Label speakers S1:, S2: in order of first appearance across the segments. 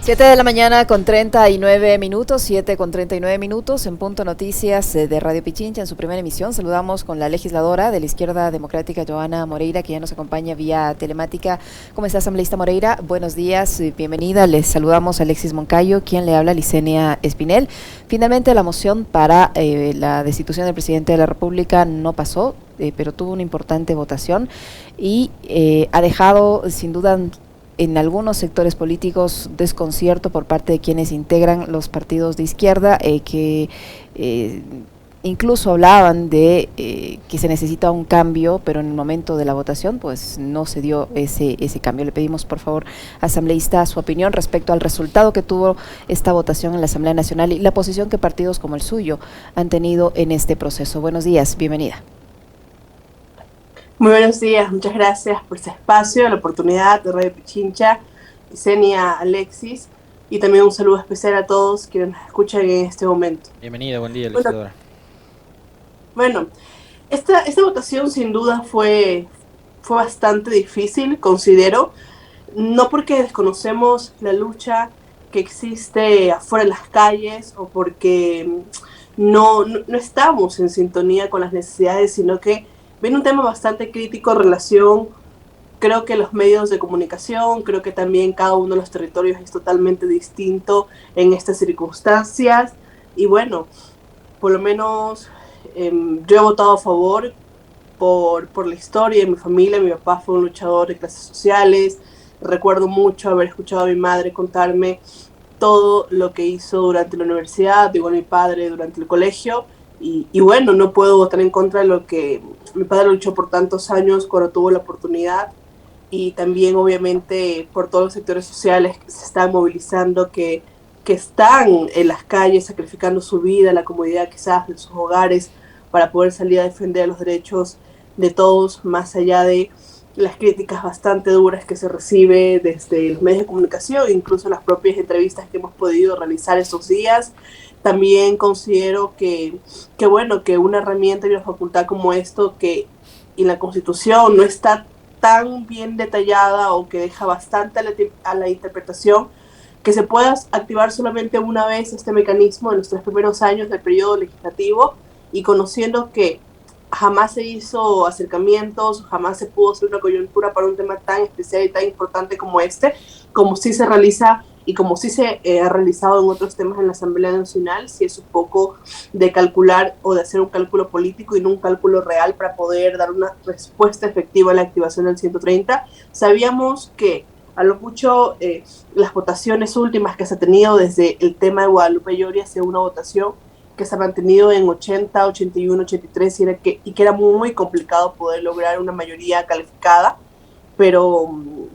S1: 7 de la mañana con 39 minutos, 7 con 39 minutos, en Punto Noticias de Radio Pichincha, en su primera emisión. Saludamos con la legisladora de la Izquierda Democrática, Joana Moreira, que ya nos acompaña vía telemática. ¿Cómo está, asambleísta Moreira? Buenos días, bienvenida. Les saludamos a Alexis Moncayo, quien le habla, Licenia Espinel. Finalmente, la moción para la destitución del presidente de la República no pasó, pero tuvo una importante votación y ha dejado, sin duda, en algunos sectores políticos desconcierto por parte de quienes integran los partidos de izquierda, que incluso hablaban de que se necesita un cambio, pero en el momento de la votación pues no se dio ese cambio. Le pedimos, por favor, asambleísta, su opinión respecto al resultado que tuvo esta votación en la Asamblea Nacional y la posición que partidos como el suyo han tenido en este proceso. Buenos días, bienvenida.
S2: Muy buenos días, muchas gracias por este espacio, la oportunidad de Radio Pichincha, Licenia, Alexis, y también un saludo especial a todos quienes nos escuchan en este momento.
S3: Bienvenida, buen día, legisladora.
S2: Bueno, esta votación sin duda fue bastante difícil, considero, no porque desconocemos la lucha que existe afuera en las calles o porque no estamos en sintonía con las necesidades, sino que viene un tema bastante crítico en relación, creo que los medios de comunicación, creo que también cada uno de los territorios es totalmente distinto en estas circunstancias. Y bueno, por lo menos yo he votado a favor por la historia de mi familia. Mi papá fue un luchador de clases sociales. Recuerdo mucho haber escuchado a mi madre contarme todo lo que hizo durante la universidad, igual mi padre durante el colegio. Y bueno, no puedo votar en contra de lo que mi padre luchó por tantos años cuando tuvo la oportunidad, y también obviamente por todos los sectores sociales que se están movilizando, que están en las calles sacrificando su vida, la comodidad quizás de sus hogares para poder salir a defender los derechos de todos, más allá de las críticas bastante duras que se recibe desde los medios de comunicación, incluso las propias entrevistas que hemos podido realizar estos días. También considero que bueno, que una herramienta y una facultad como esto, que en la Constitución no está tan bien detallada o que deja bastante a la interpretación, que se pueda activar solamente una vez este mecanismo en los 3 primeros años del periodo legislativo, y conociendo que jamás se hizo acercamientos, jamás se pudo hacer una coyuntura para un tema tan especial y tan importante como este, como sí se realiza y como sí se ha realizado en otros temas en la Asamblea Nacional. Si es un poco de calcular o de hacer un cálculo político y no un cálculo real para poder dar una respuesta efectiva a la activación del 130. Sabíamos que a lo mucho las votaciones últimas que se ha tenido desde el tema de Guadalupe Llori hacia una votación que se ha mantenido en 80, 81, 83, y que era muy complicado poder lograr una mayoría calificada, pero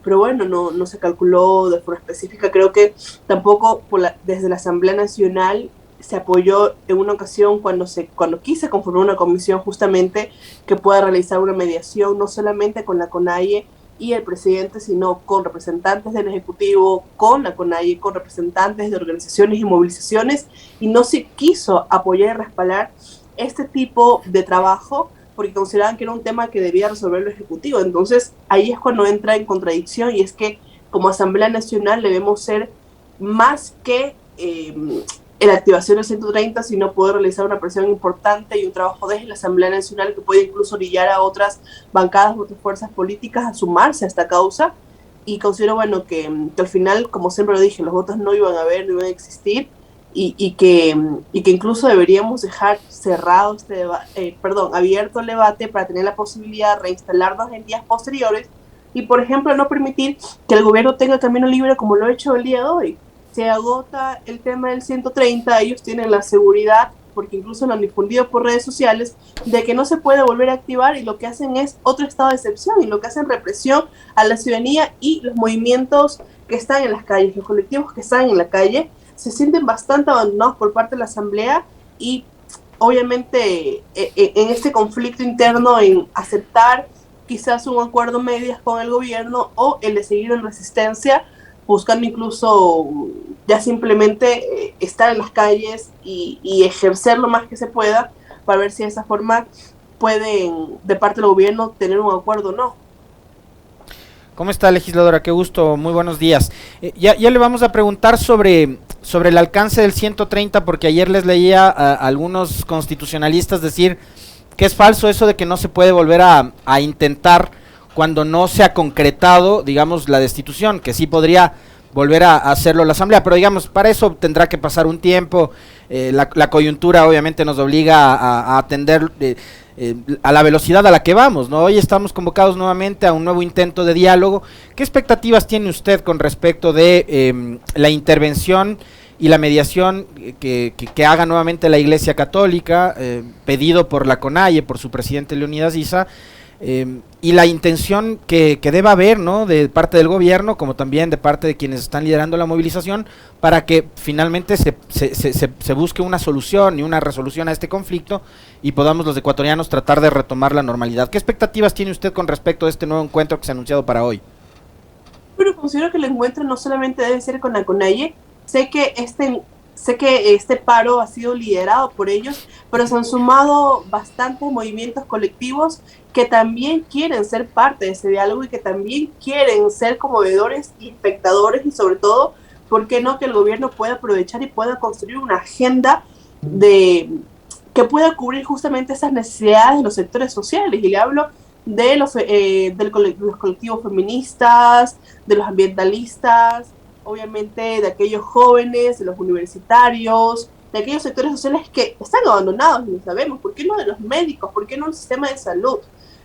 S2: bueno, no se calculó de forma específica. Creo que tampoco desde la Asamblea Nacional se apoyó en una ocasión cuando quise conformar una comisión justamente que pueda realizar una mediación no solamente con la CONAIE y el presidente, sino con representantes del Ejecutivo, con la CONAIE, con representantes de organizaciones y movilizaciones, y no se quiso apoyar y respaldar este tipo de trabajo porque consideraban que era un tema que debía resolver el Ejecutivo. Entonces ahí es cuando entra en contradicción, y es que como Asamblea Nacional debemos ser más que en la activación del 130, sino poder realizar una presión importante y un trabajo desde la Asamblea Nacional que puede incluso orillar a otras bancadas, otras fuerzas políticas a sumarse a esta causa. Y considero, bueno, que al final, como siempre lo dije, los votos no iban a haber, no iban a existir, y que incluso deberíamos dejar cerrado abierto el debate para tener la posibilidad de reinstalarnos en días posteriores y, por ejemplo, no permitir que el gobierno tenga camino libre como lo ha hecho el día de hoy. Se agota el tema del 130, ellos tienen la seguridad, porque incluso lo han difundido por redes sociales, de que no se puede volver a activar, y lo que hacen es otro estado de excepción, y lo que hacen represión a la ciudadanía y los movimientos que están en las calles, los colectivos que están en la calle, se sienten bastante abandonados por parte de la Asamblea, y obviamente en este conflicto interno en aceptar quizás un acuerdo medias con el gobierno o el de seguir en resistencia, buscando incluso ya simplemente estar en las calles y ejercer lo más que se pueda para ver si de esa forma pueden, de parte del gobierno, tener un acuerdo o no.
S3: ¿Cómo está, legisladora? Qué gusto, muy buenos días. Ya le vamos a preguntar sobre el alcance del 130, porque ayer les leía a algunos constitucionalistas decir que es falso eso de que no se puede volver a intentar cuando no se ha concretado, digamos, la destitución, que sí podría volver a hacerlo la Asamblea, pero digamos, para eso tendrá que pasar un tiempo, la coyuntura obviamente nos obliga a atender a la velocidad a la que vamos, ¿no? Hoy estamos convocados nuevamente a un nuevo intento de diálogo. ¿Qué expectativas tiene usted con respecto de la intervención y la mediación que haga nuevamente la Iglesia Católica, pedido por la CONAIE, por su presidente Leonidas Issa, y la intención que deba haber, ¿no?, de parte del gobierno, como también de parte de quienes están liderando la movilización, para que finalmente se busque una solución y una resolución a este conflicto y podamos los ecuatorianos tratar de retomar la normalidad? ¿Qué expectativas tiene usted con respecto a este nuevo encuentro que se ha anunciado para hoy?
S2: Bueno, considero que el encuentro no solamente debe ser con la CONAIE. Sé que este paro ha sido liderado por ellos, pero se han sumado bastantes movimientos colectivos que también quieren ser parte de ese diálogo y que también quieren ser conmovedores y espectadores, y sobre todo, ¿por qué no?, que el gobierno pueda aprovechar y pueda construir una agenda que pueda cubrir justamente esas necesidades de los sectores sociales. Y le hablo de los colectivos feministas, de los ambientalistas, obviamente de aquellos jóvenes, de los universitarios, de aquellos sectores sociales que están abandonados, y lo sabemos. ¿Por qué no de los médicos? ¿Por qué no el sistema de salud?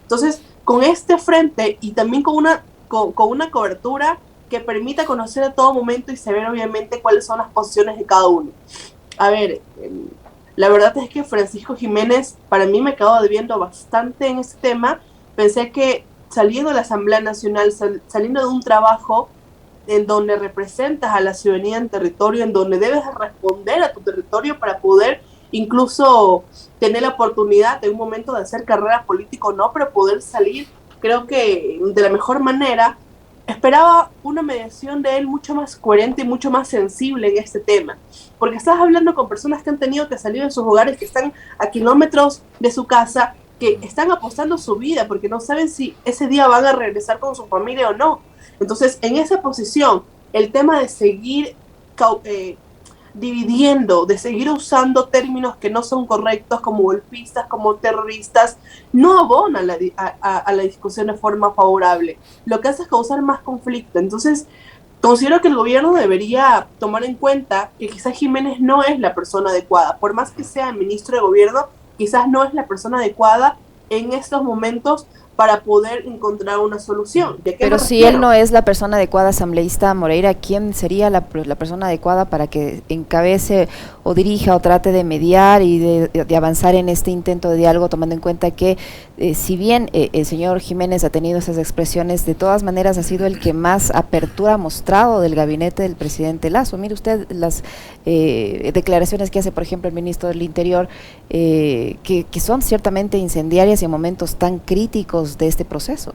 S2: Entonces, con este frente y también con una cobertura que permita conocer a todo momento y saber obviamente cuáles son las posiciones de cada uno. A ver, la verdad es que Francisco Jiménez para mí me quedó debiendo bastante en este tema. Pensé que saliendo de la Asamblea Nacional, saliendo de un trabajo en donde representas a la ciudadanía en territorio, en donde debes responder a tu territorio para poder incluso tener la oportunidad de un momento de hacer carrera política o no, pero poder salir, creo que de la mejor manera. Esperaba una mediación de él mucho más coherente y mucho más sensible en este tema, porque estás hablando con personas que han tenido que salir de sus hogares, que están a kilómetros de su casa, que están apostando su vida porque no saben si ese día van a regresar con su familia o no. Entonces, en esa posición, el tema de seguir dividiendo, de seguir usando términos que no son correctos, como golpistas, como terroristas, no abona a la discusión de forma favorable. Lo que hace es causar más conflicto. Entonces, considero que el gobierno debería tomar en cuenta que quizás Jiménez no es la persona adecuada. Por más que sea el ministro de gobierno, quizás no es la persona adecuada en estos momentos para poder encontrar una solución.
S1: Pero si él no es la persona adecuada, asambleísta Moreira, ¿quién sería la persona adecuada para que encabece o dirija o trate de mediar y de avanzar en este intento de diálogo, tomando en cuenta que si bien el señor Jiménez ha tenido esas expresiones, de todas maneras ha sido el que más apertura ha mostrado del gabinete del presidente Lasso? Mire usted las declaraciones que hace, por ejemplo, el ministro del Interior, que son ciertamente incendiarias y en momentos tan críticos de este proceso.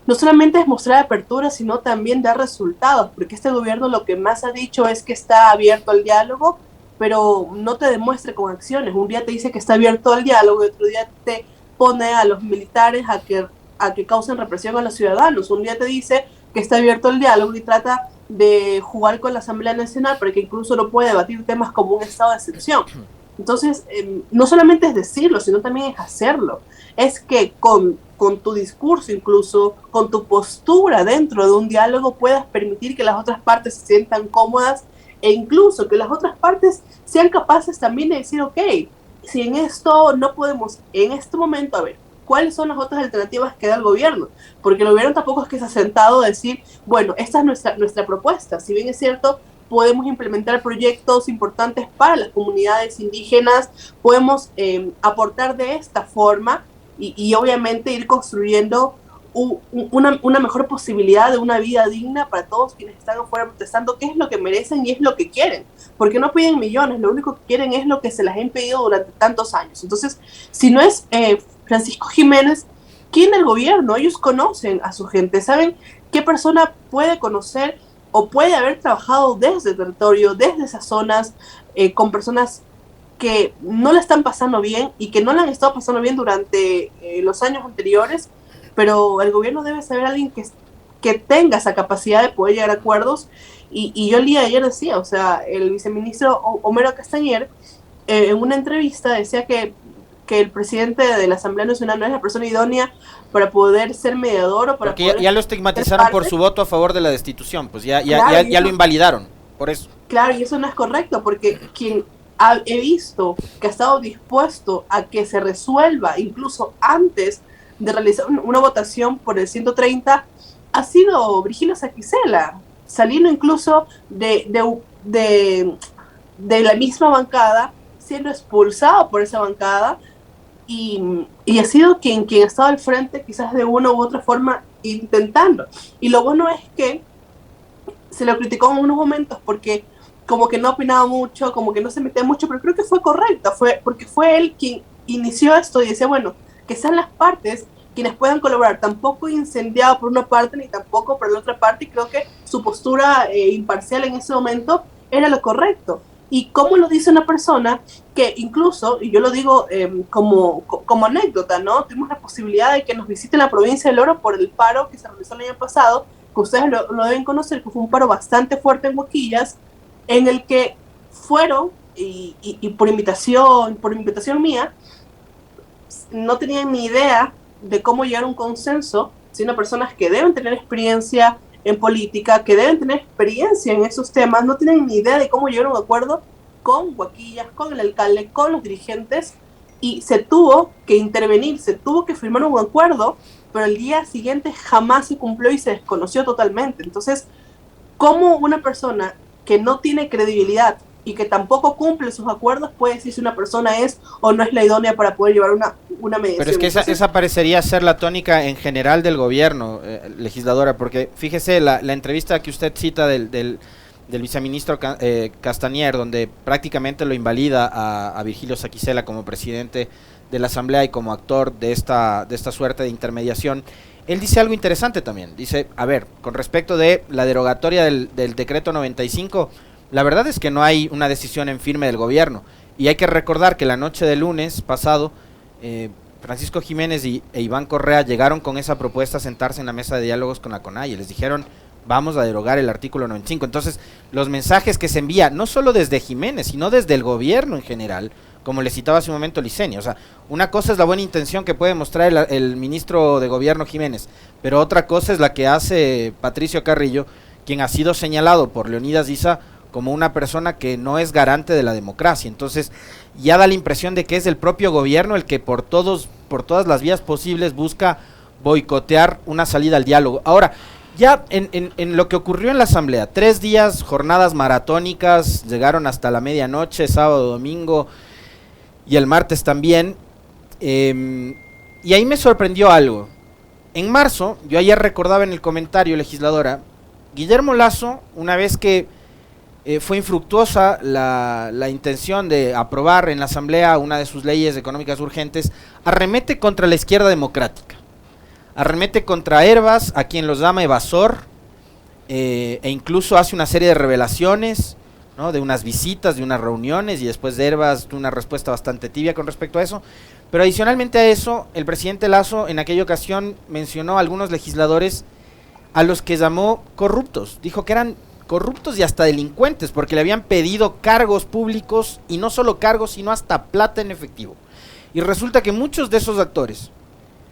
S2: No solamente es mostrar apertura, sino también dar resultados, porque este gobierno lo que más ha dicho es que está abierto al diálogo, pero no te demuestra con acciones. Un día te dice que está abierto al diálogo y otro día te pone a los militares a que causen represión a los ciudadanos. Un día te dice que está abierto al diálogo y trata de jugar con la Asamblea Nacional para que incluso no pueda debatir temas como un estado de excepción. Entonces, no solamente es decirlo, sino también es hacerlo. Es que con tu discurso, incluso con tu postura dentro de un diálogo, puedas permitir que las otras partes se sientan cómodas, e incluso que las otras partes sean capaces también de decir, ok, si en esto no podemos, en este momento, a ver, ¿cuáles son las otras alternativas que da el gobierno? Porque el gobierno tampoco es que se ha sentado a decir, bueno, esta es nuestra propuesta. Si bien es cierto, podemos implementar proyectos importantes para las comunidades indígenas, podemos aportar de esta forma y obviamente ir construyendo una mejor posibilidad de una vida digna para todos quienes están afuera protestando, que es lo que merecen y es lo que quieren, porque no piden millones, lo único que quieren es lo que se les ha impedido durante tantos años. Entonces, si no es Francisco Jiménez, ¿quién del gobierno? Ellos conocen a su gente, saben qué persona puede conocer o puede haber trabajado desde el territorio, desde esas zonas, con personas que no la están pasando bien y que no la han estado pasando bien durante los años anteriores, pero el gobierno debe saber a alguien que tenga esa capacidad de poder llegar a acuerdos, y yo el día de ayer decía, o sea, el viceministro Homero Castañer, en una entrevista decía que el presidente de la Asamblea Nacional no es la persona idónea para poder ser mediador o para
S3: porque
S2: poder
S3: ya lo estigmatizaron por su voto a favor de la destitución, pues ya
S2: Claro,
S3: lo invalidaron, por eso.
S2: Claro, y eso no es correcto, porque quien he visto que ha estado dispuesto a que se resuelva incluso antes de realizar una votación por el 130 ha sido Virgilio Saquicela, saliendo incluso de la misma bancada, siendo expulsado por esa bancada, y ha sido quien ha estado al frente, quizás de una u otra forma, intentando. Y lo bueno es que se lo criticó en unos momentos porque como que no opinaba mucho, como que no se metía mucho, pero creo que fue correcto, porque fue él quien inició esto y decía, bueno, que sean las partes quienes puedan colaborar, tampoco incendiado por una parte ni tampoco por la otra parte, y creo que su postura imparcial en ese momento era lo correcto. Y cómo lo dice una persona que incluso, y yo lo digo como anécdota, ¿no? Tuvimos la posibilidad de que nos visite la provincia del Oro por el paro que se realizó el año pasado, que ustedes lo deben conocer, que fue un paro bastante fuerte en Huaquillas, en el que fueron, y por invitación mía, no tenían ni idea de cómo llegar a un consenso, sino personas que deben tener experiencia en política, que deben tener experiencia en esos temas, no tienen ni idea de cómo llegar a un acuerdo con Huaquillas, con el alcalde, con los dirigentes, y se tuvo que intervenir, se tuvo que firmar un acuerdo, pero el día siguiente jamás se cumplió y se desconoció totalmente. Entonces, ¿cómo una persona que no tiene credibilidad y que tampoco cumple sus acuerdos puede decir si una persona es o no es la idónea para poder llevar una mediación?
S3: Pero es que esa parecería ser la tónica en general del gobierno, legisladora, porque fíjese la entrevista que usted cita del viceministro Castañer, donde prácticamente lo invalida a Virgilio Saquicela como presidente de la Asamblea y como actor de esta suerte de intermediación. Él dice algo interesante también, dice, a ver, con respecto de la derogatoria del decreto 95, la verdad es que no hay una decisión en firme del gobierno, y hay que recordar que la noche del lunes pasado, Francisco Jiménez e Iván Correa llegaron con esa propuesta a sentarse en la mesa de diálogos con la CONAIE, les dijeron, vamos a derogar el artículo 95, entonces los mensajes que se envían, no solo desde Jiménez, sino desde el gobierno en general, como le citaba hace un momento Licenio, o sea, una cosa es la buena intención que puede mostrar el ministro de gobierno Jiménez, pero otra cosa es la que hace Patricio Carrillo, quien ha sido señalado por Leonidas Issa como una persona que no es garante de la democracia. Entonces ya da la impresión de que es el propio gobierno el que por todas las vías posibles busca boicotear una salida al diálogo. Ahora, ya en lo que ocurrió en la asamblea, 3 días, jornadas maratónicas, llegaron hasta la medianoche, sábado, domingo y el martes también, y ahí me sorprendió algo. En marzo, yo ayer recordaba en el comentario, legisladora, Guillermo Lasso, una vez que fue infructuosa la intención de aprobar en la asamblea una de sus leyes económicas urgentes, arremete contra la izquierda democrática, arremete contra Hervas, a quien los llama evasor, e incluso hace una serie de revelaciones, ¿no?, de unas visitas, de unas reuniones, y después de Hervas una respuesta bastante tibia con respecto a eso. Pero adicionalmente a eso, el presidente Lasso en aquella ocasión mencionó a algunos legisladores a los que llamó corruptos, dijo que eran corruptos y hasta delincuentes, porque le habían pedido cargos públicos, y no solo cargos, sino hasta plata en efectivo. Y resulta que muchos de esos actores,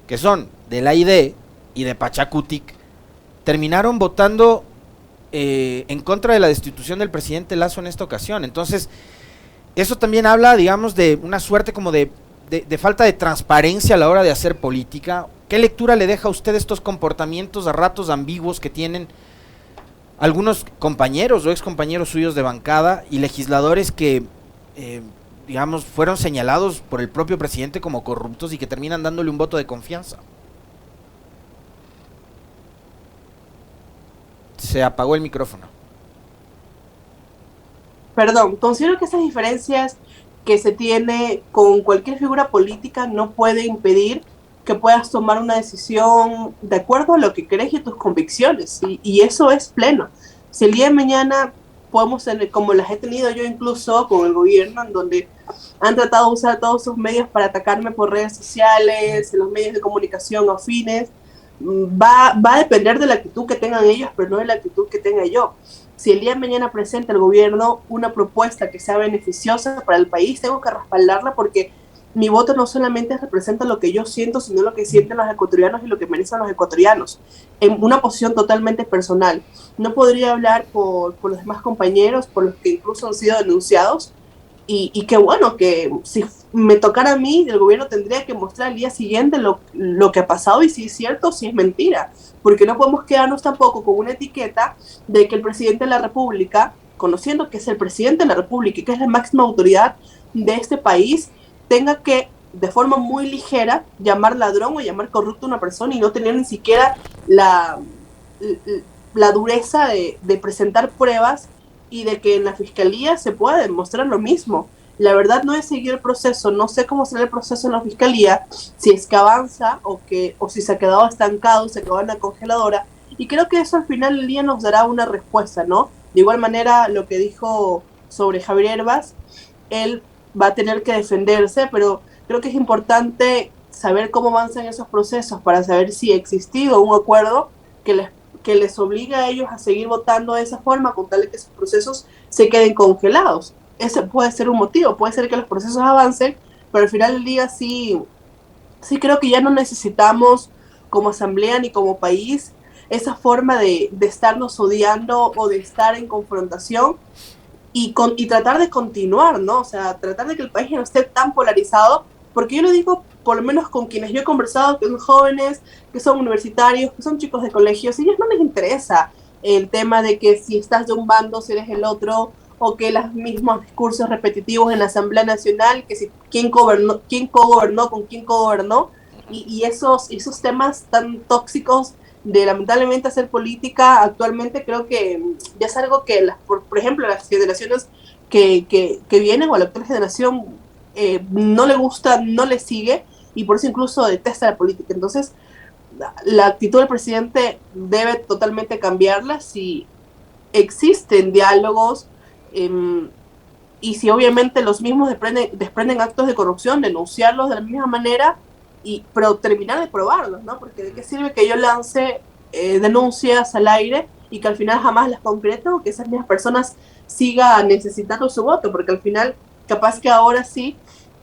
S3: que son de la ID y de Pachacutic, terminaron votando en contra de la destitución del presidente Lasso en esta ocasión. Entonces, eso también habla, digamos, de una suerte como de falta de transparencia a la hora de hacer política. ¿Qué lectura le deja a usted estos comportamientos a ratos ambiguos que tienen algunos compañeros o ex compañeros suyos de bancada y legisladores que, digamos, fueron señalados por el propio presidente como corruptos y que terminan dándole un voto de confianza? Se apagó el micrófono.
S2: Perdón, considero que esas diferencias que se tiene con cualquier figura política no puede impedir que puedas tomar una decisión de acuerdo a lo que crees y a tus convicciones, y eso es pleno. Si el día de mañana podemos tener, como las he tenido yo incluso con el gobierno, en donde han tratado de usar todos sus medios para atacarme por redes sociales, en los medios de comunicación afines, va a depender de la actitud que tengan ellos, pero no de la actitud que tenga yo. Si el día de mañana presenta el gobierno una propuesta que sea beneficiosa para el país, tengo que respaldarla porque mi voto no solamente representa lo que yo siento, sino lo que sienten los ecuatorianos y lo que merecen los ecuatorianos, en una posición totalmente personal. No podría hablar por los demás compañeros, por los que incluso han sido denunciados, y qué bueno, que si me tocara a mí, el gobierno tendría que mostrar al día siguiente lo que ha pasado y si es cierto o si es mentira, porque no podemos quedarnos tampoco con una etiqueta de que el presidente de la República, conociendo que es el presidente de la República y que es la máxima autoridad de este país, tenga que de forma muy ligera llamar ladrón o llamar corrupto a una persona y no tener ni siquiera la dureza de presentar pruebas y de que en la fiscalía se pueda demostrar lo mismo. La verdad no he seguido el proceso, no sé cómo será el proceso en la fiscalía, si es que avanza o si se ha quedado estancado, se quedó en la congeladora, y creo que eso al final del día nos dará una respuesta, ¿no? De igual manera, lo que dijo sobre Javier Herbas, él va a tener que defenderse, pero creo que es importante saber cómo avanzan esos procesos para saber si ha existido un acuerdo que les obliga a ellos a seguir votando de esa forma, con tal de que esos procesos se queden congelados. Ese puede ser un motivo, puede ser que los procesos avancen, pero al final del día sí creo que ya no necesitamos como asamblea ni como país esa forma de estarnos odiando o de estar en confrontación y tratar de continuar, ¿no? O sea, tratar de que el país no esté tan polarizado, porque yo lo digo, por lo menos con quienes yo he conversado, que son jóvenes, que son universitarios, que son chicos de colegios, a ellos no les interesa el tema de que si estás de un bando, si eres el otro, o que los mismos discursos repetitivos en la Asamblea Nacional, que si quién cogobernó con quién cogobernó, y esos temas tan tóxicos de lamentablemente hacer política actualmente, creo que ya es algo que, por ejemplo, las generaciones que vienen o la actual generación no le gusta, no le sigue, y por eso incluso detesta la política. Entonces, la actitud del presidente debe totalmente cambiarla si existen diálogos y si obviamente los mismos desprenden actos de corrupción, denunciarlos de la misma manera, pero terminar de probarlos, ¿no? Porque ¿de qué sirve que yo lance denuncias al aire y que al final jamás las concrete, o que esas mismas personas sigan necesitando su voto? Porque al final, capaz que ahora sí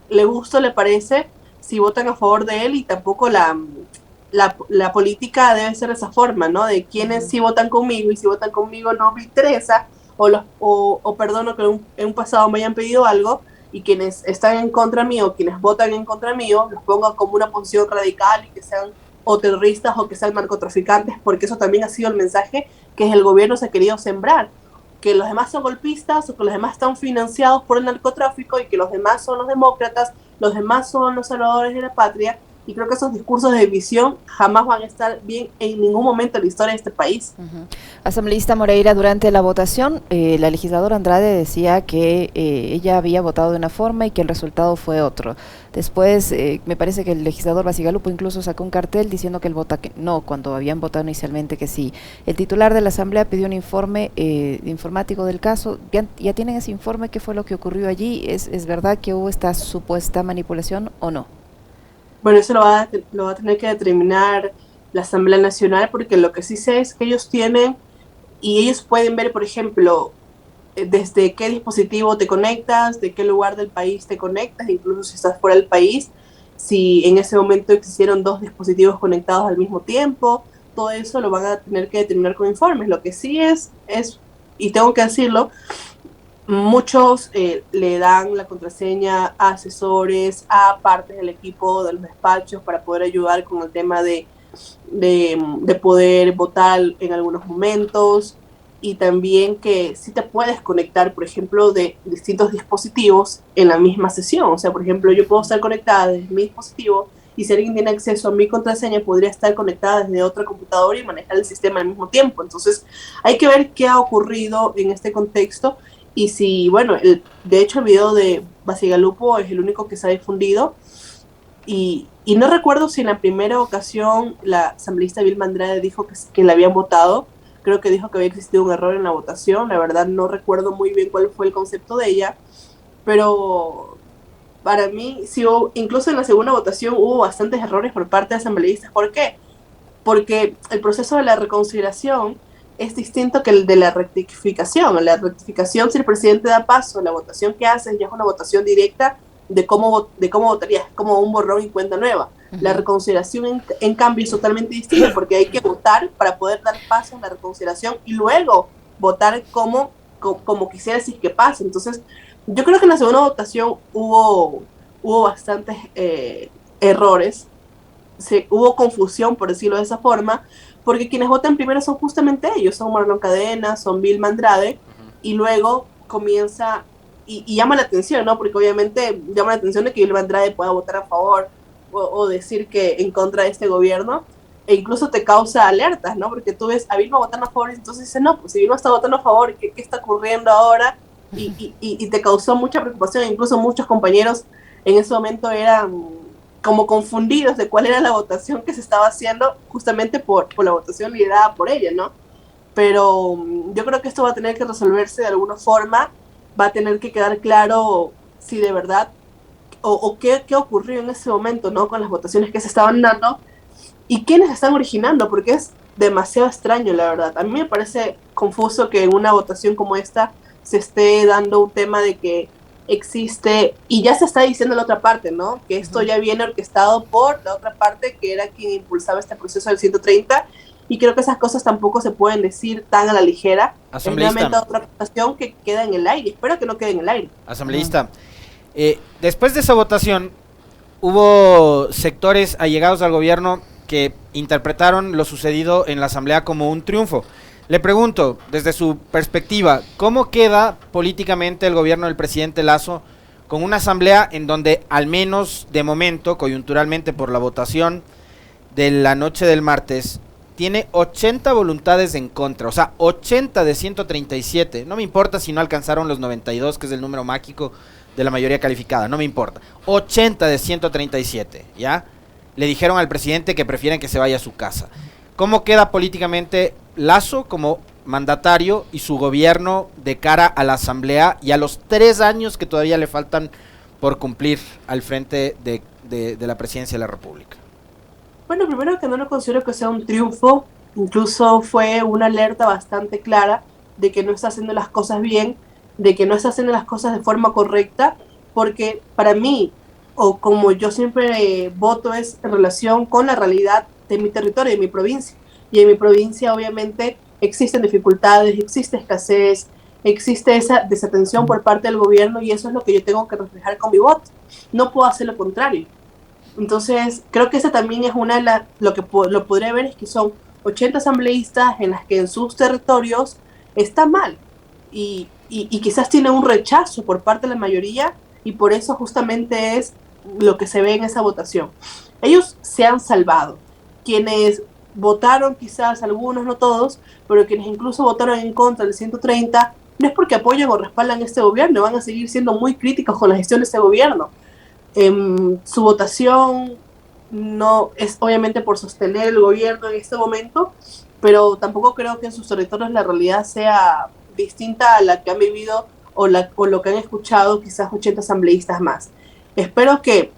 S2: le gusta o le parece si votan a favor de él, y tampoco la política debe ser de esa forma, ¿no? De quienes sí votan conmigo y si votan conmigo no me interesa, o perdono que en un pasado me hayan pedido algo, y quienes están en contra mío, quienes votan en contra mío, los ponga como una posición radical y que sean o terroristas o que sean narcotraficantes, porque eso también ha sido el mensaje que el gobierno se ha querido sembrar, que los demás son golpistas o que los demás están financiados por el narcotráfico y que los demás son los demócratas, los demás son los salvadores de la patria. Y creo que esos discursos de división jamás van a estar bien en ningún momento en la historia de este país.
S1: Asambleísta Moreira, durante la votación, la legisladora Andrade decía que ella había votado de una forma y que el resultado fue otro. Después, me parece que el legislador Bacigalupo incluso sacó un cartel diciendo que él vota que no, cuando habían votado inicialmente que sí. El titular de la Asamblea pidió un informe informático del caso. ¿Ya tienen ese informe? ¿Qué fue lo que ocurrió allí? ¿Es verdad que hubo esta supuesta manipulación o no?
S2: Bueno, eso lo va a tener que determinar la Asamblea Nacional, porque lo que sí sé es que ellos tienen, y ellos pueden ver, por ejemplo, desde qué dispositivo te conectas, de qué lugar del país te conectas, incluso si estás fuera del país, si en ese momento existieron dos dispositivos conectados al mismo tiempo, todo eso lo van a tener que determinar con informes. Lo que sí es, y tengo que decirlo, muchos le dan la contraseña a asesores, a partes del equipo de los despachos para poder ayudar con el tema de poder votar en algunos momentos, y también que sí te puedes conectar, por ejemplo, de distintos dispositivos en la misma sesión. O sea, por ejemplo, yo puedo estar conectada desde mi dispositivo, y si alguien tiene acceso a mi contraseña, podría estar conectada desde otra computadora y manejar el sistema al mismo tiempo. Entonces, hay que ver qué ha ocurrido en este contexto. Y si, bueno, de hecho el video de Bacigalupo es el único que se ha difundido, y no recuerdo si en la primera ocasión la asambleísta Vilma Andrade dijo que la habían votado. Creo que dijo que había existido un error en la votación. La verdad no recuerdo muy bien cuál fue el concepto de ella, pero para mí, sí, incluso en la segunda votación hubo bastantes errores por parte de asambleístas. ¿Por qué? porque el proceso de la reconciliación es distinto que el de la rectificación. En la rectificación, si el presidente da paso, la votación que hace ya es una votación directa de cómo votaría, es como un borrón y cuenta nueva. La reconciliación, en cambio, es totalmente distinta, porque hay que votar para poder dar paso a la reconciliación y luego votar como quisiera decir que pase. Entonces, yo creo que en la segunda votación hubo bastantes errores, hubo confusión, por decirlo de esa forma, porque quienes votan primero son justamente ellos, son Marlon Cadena, son Vilma Andrade, y luego comienza, y llama la atención, ¿no? Porque obviamente llama la atención de que Vilma Andrade pueda votar a favor o decir que en contra de este gobierno, e incluso te causa alertas, ¿no? Porque tú ves a Vilma votando a favor y entonces dices, no, pues si Vilma está votando a favor, ¿qué está ocurriendo ahora? Y te causó mucha preocupación, incluso muchos compañeros en ese momento eran como confundidos de cuál era la votación que se estaba haciendo justamente por la votación liderada por ella, ¿no? Pero yo creo que esto va a tener que resolverse de alguna forma, va a tener que quedar claro si de verdad o qué ocurrió en ese momento, ¿no? Con las votaciones que se estaban dando y quiénes están originando, porque es demasiado extraño, la verdad. A mí me parece confuso que en una votación como esta se esté dando un tema de que existe, y ya se está diciendo la otra parte, ¿no? Que esto ya viene orquestado por la otra parte, que era quien impulsaba este proceso del 130, y creo que esas cosas tampoco se pueden decir tan a la ligera.
S3: Asambleísta.
S2: Es otra votación que queda en el aire, espero que no quede en el aire.
S3: Asambleísta, después de esa votación, hubo sectores allegados al gobierno que interpretaron lo sucedido en la asamblea como un triunfo. Le pregunto, desde su perspectiva, ¿cómo queda políticamente el gobierno del presidente Lasso con una asamblea en donde, al menos de momento, coyunturalmente por la votación de la noche del martes, tiene 80 voluntades en contra? O sea, 80 de 137. No me importa si no alcanzaron los 92, que es el número mágico de la mayoría calificada, no me importa. 80 de 137, ¿ya? Le dijeron al presidente que prefieren que se vaya a su casa. ¿Cómo queda políticamente Lasso como mandatario y su gobierno de cara a la asamblea y a los 3 años que todavía le faltan por cumplir al frente de la presidencia de la República?
S2: Bueno, primero que no lo considero que sea un triunfo, incluso fue una alerta bastante clara de que no está haciendo las cosas bien, de que no está haciendo las cosas de forma correcta, porque para mí, o como yo siempre voto, es en relación con la realidad de mi territorio, de mi provincia. Y en mi provincia obviamente existen dificultades, existe escasez, existe esa desatención por parte del gobierno, y eso es lo que yo tengo que reflejar con mi voto. No puedo hacer lo contrario. Entonces creo que esa también es una de lo podría ver, es que son 80 asambleístas en las que en sus territorios está mal y quizás tiene un rechazo por parte de la mayoría, y por eso justamente es lo que se ve en esa votación. Ellos se han salvado. Quienes votaron, quizás algunos, no todos, pero quienes incluso votaron en contra del 130, no es porque apoyan o respaldan este gobierno, van a seguir siendo muy críticos con la gestión de este gobierno. Su votación no es obviamente por sostener el gobierno en este momento, pero tampoco creo que en sus territorios la realidad sea distinta a la que han vivido o lo que han escuchado quizás 80 asambleístas más. Espero que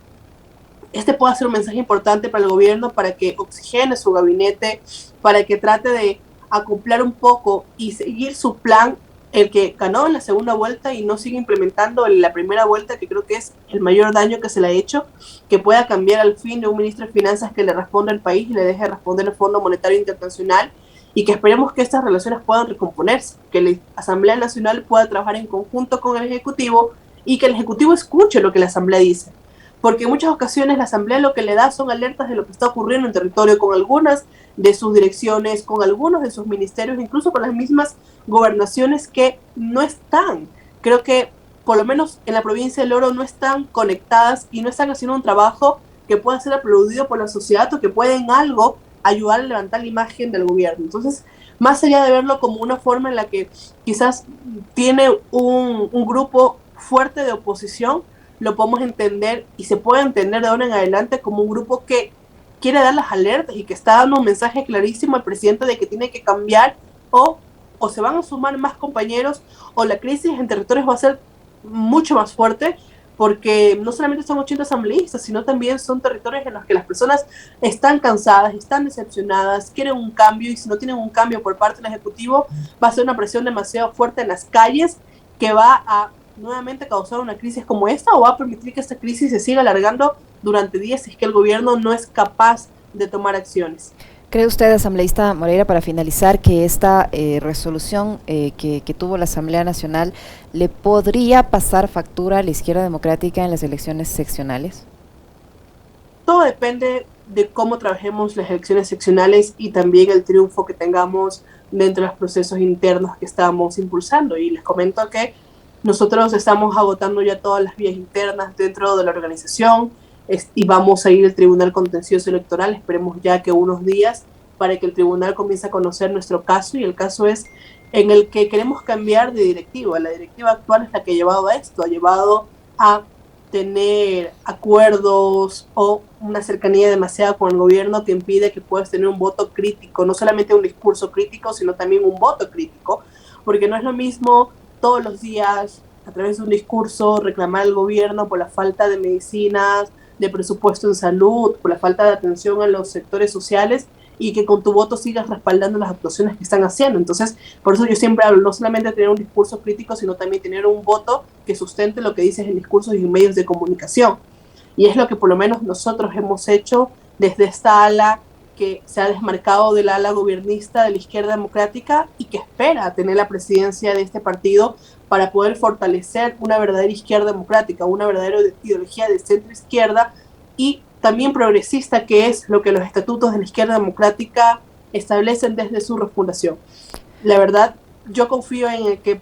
S2: este pueda ser un mensaje importante para el gobierno, para que oxigene su gabinete, para que trate de acoplar un poco y seguir su plan, el que ganó en la segunda vuelta, y no sigue implementando en la primera vuelta, que creo que es el mayor daño que se le ha hecho, que pueda cambiar al fin de un ministro de Finanzas que le responda al país y le deje responder el Fondo Monetario Internacional, y que esperemos que estas relaciones puedan recomponerse, que la Asamblea Nacional pueda trabajar en conjunto con el Ejecutivo y que el Ejecutivo escuche lo que la Asamblea dice. Porque en muchas ocasiones la Asamblea lo que le da son alertas de lo que está ocurriendo en el territorio con algunas de sus direcciones, con algunos de sus ministerios, incluso con las mismas gobernaciones que no están, creo que por lo menos en la provincia del Oro, no están conectadas y no están haciendo un trabajo que pueda ser aplaudido por la sociedad o que pueda en algo ayudar a levantar la imagen del gobierno. Entonces, más allá de verlo como una forma en la que quizás tiene un grupo fuerte de oposición, lo podemos entender y se puede entender de ahora en adelante como un grupo que quiere dar las alertas y que está dando un mensaje clarísimo al presidente de que tiene que cambiar, o se van a sumar más compañeros, o la crisis en territorios va a ser mucho más fuerte, porque no solamente son 80 asambleístas, sino también son territorios en los que las personas están cansadas, están decepcionadas, quieren un cambio, y si no tienen un cambio por parte del Ejecutivo, va a ser una presión demasiado fuerte en las calles que va a nuevamente causar una crisis como esta, o va a permitir que esta crisis se siga alargando durante días si es que el gobierno no es capaz de tomar acciones.
S1: ¿Cree usted, asambleísta Moreira, para finalizar, que esta resolución que tuvo la Asamblea Nacional le podría pasar factura a la izquierda democrática en las elecciones seccionales?
S2: Todo depende de cómo trabajemos las elecciones seccionales y también el triunfo que tengamos dentro de los procesos internos que estamos impulsando. Y les comento que nosotros estamos agotando ya todas las vías internas dentro de la organización, y vamos a ir al Tribunal Contencioso Electoral, esperemos ya que unos días, para que el tribunal comience a conocer nuestro caso, y el caso es en el que queremos cambiar de directiva. La directiva actual es la que ha llevado a esto, ha llevado a tener acuerdos o una cercanía demasiada con el gobierno que impide que puedas tener un voto crítico, no solamente un discurso crítico, sino también un voto crítico, porque no es lo mismo todos los días, a través de un discurso, reclamar al gobierno por la falta de medicinas, de presupuesto en salud, por la falta de atención a los sectores sociales, y que con tu voto sigas respaldando las actuaciones que están haciendo. Entonces, por eso yo siempre hablo, no solamente tener un discurso crítico, sino también tener un voto que sustente lo que dices en discursos y en medios de comunicación. Y es lo que por lo menos nosotros hemos hecho desde esta ala que se ha desmarcado del ala gobernista de la izquierda democrática y que espera tener la presidencia de este partido para poder fortalecer una verdadera izquierda democrática, una verdadera ideología de centro-izquierda y también progresista, que es lo que los estatutos de la izquierda democrática establecen desde su refundación. La verdad, yo confío en el que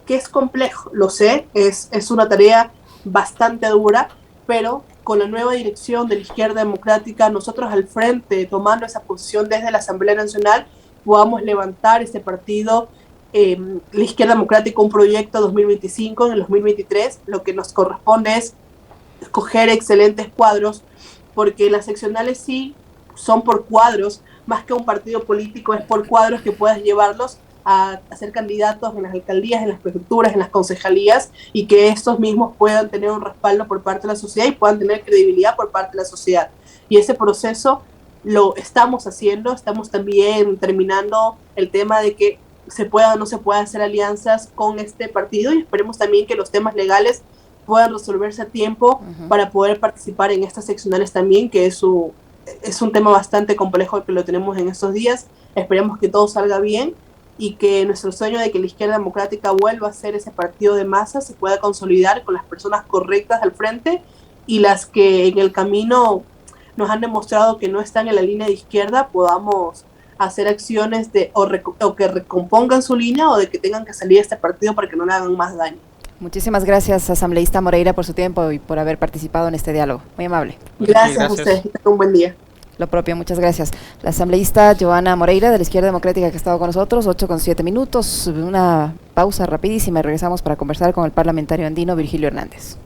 S2: es complejo, lo sé, es una tarea bastante dura, pero con la nueva dirección de la izquierda democrática, nosotros al frente, tomando esa posición desde la Asamblea Nacional, podamos levantar este partido, la izquierda democrática, un proyecto 2025, en el 2023, lo que nos corresponde es escoger excelentes cuadros, porque las seccionales sí son por cuadros, más que un partido político, es por cuadros que puedas llevarlos a ser candidatos en las alcaldías, en las prefecturas, en las concejalías, y que estos mismos puedan tener un respaldo por parte de la sociedad y puedan tener credibilidad por parte de la sociedad. Y ese proceso lo estamos haciendo, estamos también terminando el tema de que se pueda o no se pueda hacer alianzas con este partido, y esperemos también que los temas legales puedan resolverse a tiempo para poder participar en estas seccionales también, que es un tema bastante complejo que lo tenemos en estos días. Esperemos que todo salga bien y que nuestro sueño de que la izquierda democrática vuelva a ser ese partido de masa se pueda consolidar con las personas correctas al frente, y las que en el camino nos han demostrado que no están en la línea de izquierda podamos hacer acciones o que recompongan su línea, o de que tengan que salir de este partido para que no le hagan más daño.
S1: Muchísimas gracias, asambleísta Moreira, por su tiempo y por haber participado en este diálogo. Muy amable.
S2: Gracias a ustedes. Que tengan un buen día.
S1: Lo propio, muchas gracias. La asambleísta Johanna Moreira, de la izquierda democrática, que ha estado con nosotros, 8:07. Una pausa rapidísima y regresamos para conversar con el parlamentario andino Virgilio Hernández.